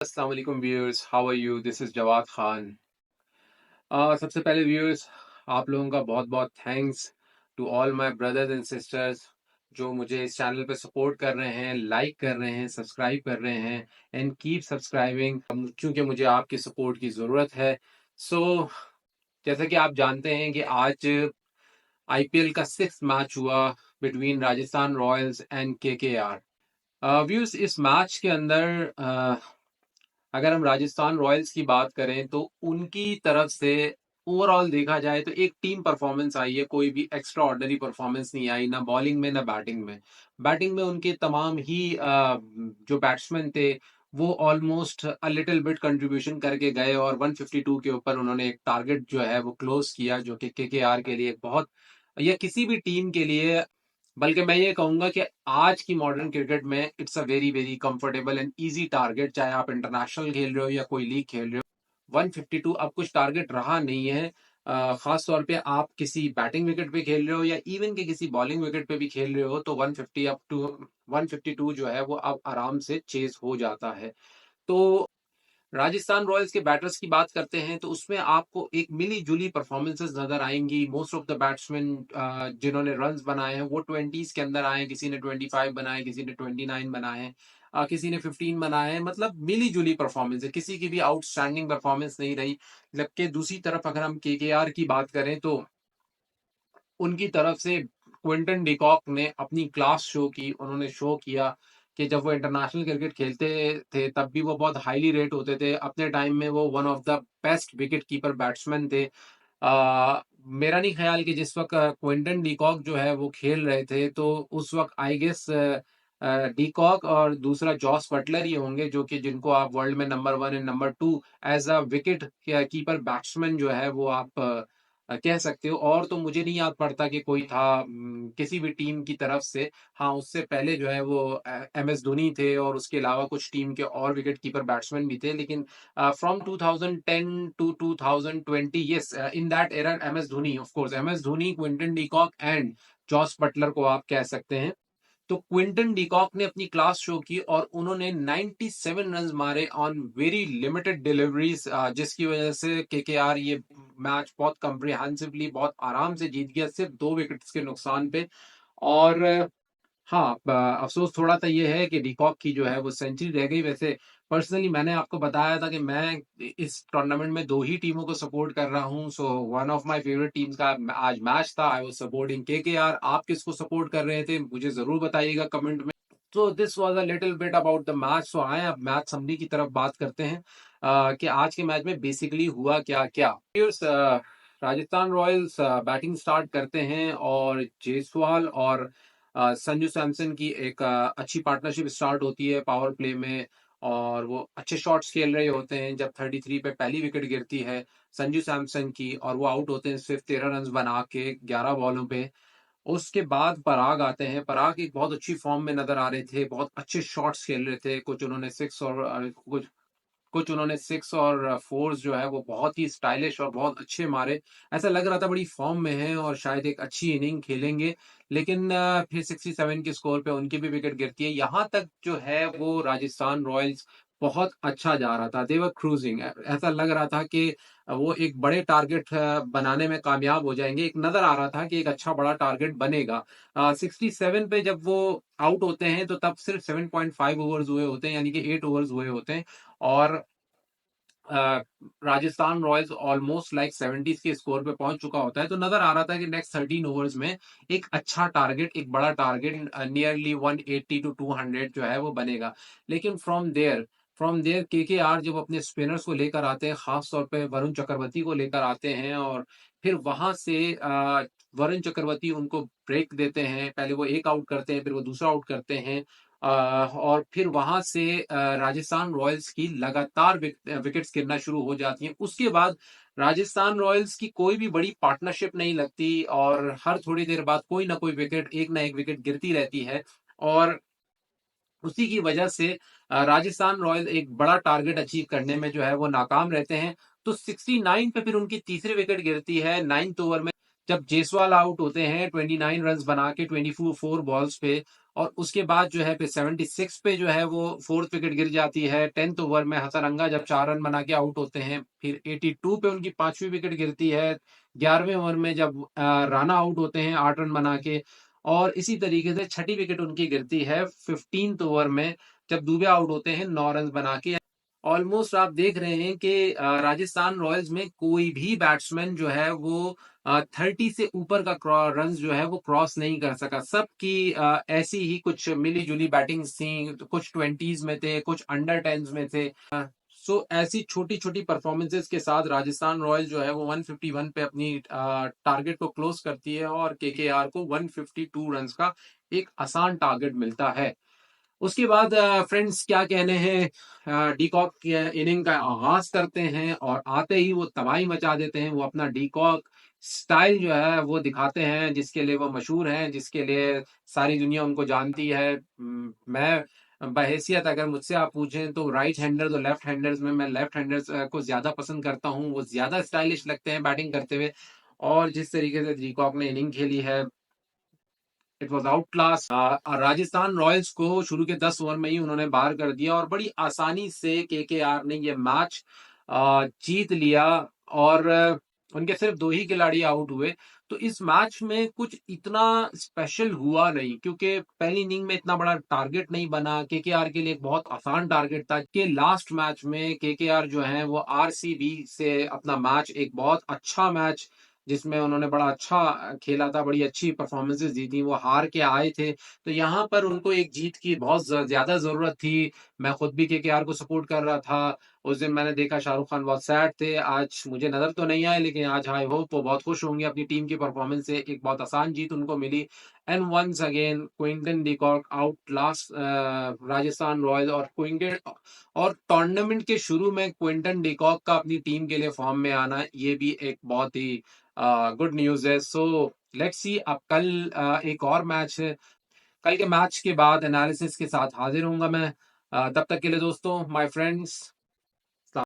अस्सलाम वालेकुम viewers, how are you? This is Jawad Khan. सबसे पहले व्यूअर्स, आप लोगों का बहुत-बहुत thanks to all my brothers and sisters जो मुझे इस चैनल पे सपोर्ट कर रहे हैं, लाइक कर रहे हैं, सब्सक्राइब कर रहे हैं एंड कीप सब्सक्राइबिंग क्योंकि मुझे आपकी सपोर्ट की ज़रूरत है। सो जैसा कि आप जानते हैं कि आज आईपीएल का 6th मैच हुआ between Rajasthan Royals and KKR. Viewers, इस मैच के अंदर अगर हम राजस्थान रॉयल्स की बात करें तो उनकी तरफ से ओवरऑल देखा जाए तो एक टीम परफॉर्मेंस आई है। कोई भी एक्स्ट्रा ऑर्डिनरी परफॉर्मेंस नहीं आई, ना बॉलिंग में ना बैटिंग में। बैटिंग में उनके तमाम ही जो बैट्समैन थे वो ऑलमोस्ट अ लिटिल बिट कंट्रीब्यूशन करके गए और 152 के ऊपर उन्होंने एक टारगेट जो है वो क्लोज किया, जो कि केकेआर के लिए एक बहुत, या किसी भी टीम के लिए, बल्कि मैं ये कहूंगा कि आज की मॉडर्न क्रिकेट में it's a very very comfortable and easy target, चाहे आप इंटरनेशनल खेल रहे हो या कोई लीग खेल रहे हो। 152 अब कुछ टारगेट रहा नहीं है। खास तौर पे आप किसी बैटिंग विकेट पे खेल रहे हो या इवन के किसी बॉलिंग विकेट पे भी खेल रहे हो तो 150 अप टू 152 जो है वो अब आराम से चेज हो जाता है। तो राजस्थान रॉयल्स के बैटर्स की बात करते हैं तो उसमें आपको एक मिली जुली परफॉर्मेंसेस नजर आएंगी। मोस्ट ऑफ द बैट्समैन जिन्होंने रन्स बनाए हैं वो ट्वेंटीज के अंदर आए हैं। किसी ने 25 बनाए, किसी ने 29 बनाए हैं, किसी ने 15 बनाए हैं। मतलब मिली जुली परफॉर्मेंस है, किसी की भी आउटस्टैंडिंग परफॉर्मेंस नहीं रही। जबकि दूसरी तरफ अगर हम केकेआर की बात करें तो उनकी तरफ से क्विंटन डिकॉक ने अपनी क्लास शो की। उन्होंने शो किया कि जब वो इंटरनेशनल क्रिकेट खेलते थे तब भी वो बहुत हाईली रेट होते थे। अपने टाइम में वो one of the best wicket keeper batsman थे। मेरा नहीं ख्याल कि जिस वक्त क्विंटन डिकॉक जो है वो खेल रहे थे तो उस वक्त आई गेस डिकॉक और दूसरा जॉस बटलर ही होंगे, जो कि जिनको आप वर्ल्ड में number 1 and number 2 as a wicket keeper batsman जो है वो आप कह सकते हो। और तो मुझे नहीं याद पड़ता कि कोई था किसी भी टीम की तरफ से। हाँ, उससे पहले जो है वो एम एस धोनी थे और उसके अलावा कुछ टीम के और विकेट कीपर बैट्समैन भी थे। लेकिन from 2010 to 2020, yes, in that era, MS Dhoni, of course, MS Dhoni, Quinton de Kock and Jos Buttler को आप कह सकते हैं। तो क्विंटन डीकॉक ने अपनी क्लास शो की और उन्होंने 97 रन मारे ऑन वेरी लिमिटेड डिलीवरीज, जिसकी वजह से केकेआर ये मैच बहुत कंप्रिहेंसिवली, बहुत आराम से जीत गया, सिर्फ 2 विकेट्स के नुकसान पे। और हाँ, अफ़सोस थोड़ा-सा ये है कि डिकॉक की जो है वो सेंचुरी रह गई। वैसे पर्सनली मैंने आपको बताया था कि मैं इस टूर्नामेंट में 2 ही टीमों को सपोर्ट कर रहा हूँ। So one of my favourite teams का आज मैच था। I was supporting KKR. आप किसको सपोर्ट कर रहे थे? मुझे ज़रूर बताइएगा कमेंट में। तो this was a little bit about the match. So आएँ अब मैच समरी की तरफ बात करते हैं कि आज के मैच में बेसिकली हुआ क्या-क्या। राजस्थान रॉयल्स बैटिंग स्टार्ट करते हैं और जायसवाल और संजू सैमसन की एक अच्छी पार्टनरशिप स्टार्ट होती है पावर प्ले में। और वो अच्छे शॉट्स खेल रहे होते हैं जब 33 पे पहली विकेट गिरती है संजू सैमसन की और वो आउट होते हैं सिर्फ 13 रन बना के 11 बॉलों पे। उसके बाद पराग आते हैं। पराग एक बहुत अच्छी फॉर्म में नजर आ रहे थे, बहुत अच्छे शॉट्स खेल रहे थे। कुछ उन्होंने सिक्स और कुछ कुछ उन्होंने सिक्स और फोर्स जो है वो बहुत ही स्टाइलिश और बहुत अच्छे मारे। ऐसा लग रहा था बड़ी फॉर्म में है और शायद एक अच्छी इनिंग खेलेंगे। लेकिन फिर 67 के स्कोर पे उनकी भी विकेट गिरती है। यहाँ तक जो है वो राजस्थान रॉयल्स बहुत अच्छा जा रहा था। देवर क्रूजिंग, ऐसा लग रहा था कि वो एक बड़े टारगेट बनाने में कामयाब हो जाएंगे। एक नजर आ रहा था कि एक अच्छा बड़ा टारगेट बनेगा। 67 पे जब वो आउट होते हैं तो तब सिर्फ 7.5 ओवर्स हुए होते हैं, यानी कि 8 ओवर्स हुए होते हैं। और Rajasthan Royals almost like 70s के स्कोर पे पहुंच चुका होता है। तो नजर आ रहा था कि नेक्स्ट 13 ओवर्स में एक अच्छा टारगेट, एक बड़ा टारगेट नियरली 180 टू 200 जो है वो बनेगा। लेकिन फ्रॉम देयर केकेआर जब अपने स्पिनर्स को लेकर आते हैं, खास तौर पे वरुण चक्रवर्ती को लेकर आते हैं और फिर वहां से वरुण चक्रवर्ती उनको ब्रेक देते हैं। पहले वो एक आउट करते हैं, फिर वो दूसरा आउट करते हैं। और फिर वहां से राजस्थान रॉयल्स की लगातार विकेट्स गिरना शुरू हो जाती हैं। उसके बाद राजस्थान रॉयल्स की कोई भी बड़ी पार्टनरशिप नहीं लगती और हर थोड़ी देर बाद कोई ना कोई विकेट, एक ना एक विकेट गिरती रहती है। और उसी की वजह से राजस्थान रॉयल एक बड़ा टारगेट अचीव करने में जो है वो नाकाम रहते हैं। तो 69 पे फिर उनकी तीसरी विकेट गिरती है 9th ओवर में, जब जायसवाल आउट होते हैं 29 रन बना के 24 बॉल्स पे। और उसके बाद जो है फिर 76 पे जो है वो फोर्थ विकेट गिर जाती है। 10th ओवर में हसरंगा जब 4 रन बना के आउट होते हैं। फिर 82 पे उनकी 5वीं विकेट गिरती है। 11वें ओवर में जब राणा आउट होते हैं 8 रन बना के। और इसी तरीके से छठी विकेट उनकी गिरती है 15th ओवर में जब दुबे आउट होते हैं 9 रन बना के। ऑलमोस्ट आप देख रहे हैं कि राजस्थान रॉयल्स में कोई भी बैट्समैन जो है वो 30 से ऊपर का रन जो है वो क्रॉस नहीं कर सका। सबकी ऐसी ही कुछ मिली जुली बैटिंग थी, तो कुछ 20s में थे, कुछ अंडर 10s में थे। सो ऐसी छोटी छोटी परफॉर्मेंसेस के साथ राजस्थान रॉयल्स जो है वो 151 पे अपनी टारगेट को क्लोज करती है और केकेआर को 152 रन का एक आसान टारगेट मिलता है। उसके बाद फ्रेंड्स क्या कहने हैं, डीकॉक की इनिंग का आगाज करते हैं और आते ही वो तबाही मचा देते हैं। वो अपना डीकॉक स्टाइल जो है वो दिखाते हैं, जिसके लिए वो मशहूर हैं, जिसके लिए सारी दुनिया उनको जानती है। मैं बहैसियत अगर मुझसे आप पूछें तो राइट हैंडर्स और लेफ्ट हैंडर्स में मैं लेफ्ट हैंडर्स को ज्यादा पसंद करता हूं। वो ज्यादा स्टाइलिश लगते हैं बैटिंग करते हुए। और जिस तरीके से डीकॉक ने इनिंग खेली है, it was out class. Rajasthan Royals को शुरू के 10 ओवर में ही उन्होंने बाहर कर दिया और बड़ी आसानी से केकेआर ने ये मैच जीत लिया। और उनके सिर्फ 2 ही खिलाड़ी आउट हुए। तो इस मैच में कुछ इतना स्पेशल हुआ नहीं, क्योंकि पहली इनिंग में इतना बड़ा टारगेट नहीं बना। केकेआर के लिए एक बहुत आसान टारगेट था कि लास्ट मैच में केकेआर जो है वो आरसीबी से अपना मैच, एक बहुत अच्छा मैच जिसमें उन्होंने बड़ा अच्छा खेला था, बड़ी अच्छी परफॉर्मेंसेस दी थी, वो हार के आए थे। तो यहाँ पर उनको एक जीत की बहुत ज्यादा जरूरत थी। मैं खुद भी केकेआर को सपोर्ट कर रहा था। उस दिन मैंने देखा शाहरुख खान बहुत सैड थे। आज मुझे नजर तो नहीं आए, लेकिन आज आई होप वो बहुत खुश होंगे अपनी टीम की परफॉर्मेंस से। एक बहुत आसान जीत उनको मिली। And once again Quinton de Kock लास्ट राजस्थान रॉयल्स। और क्विंटन और टूर्नामेंट के शुरू में क्विंटन डिकॉक का अपनी टीम के लिए फॉर्म में आना, ये भी एक बहुत ही गुड न्यूज है। सो लेट्स सी, अब कल एक और मैच है। कल के मैच के बाद एनालिसिस के साथ हाजिर होऊंगा मैं। तब तक के लिए दोस्तों, माय फ्रेंड्स,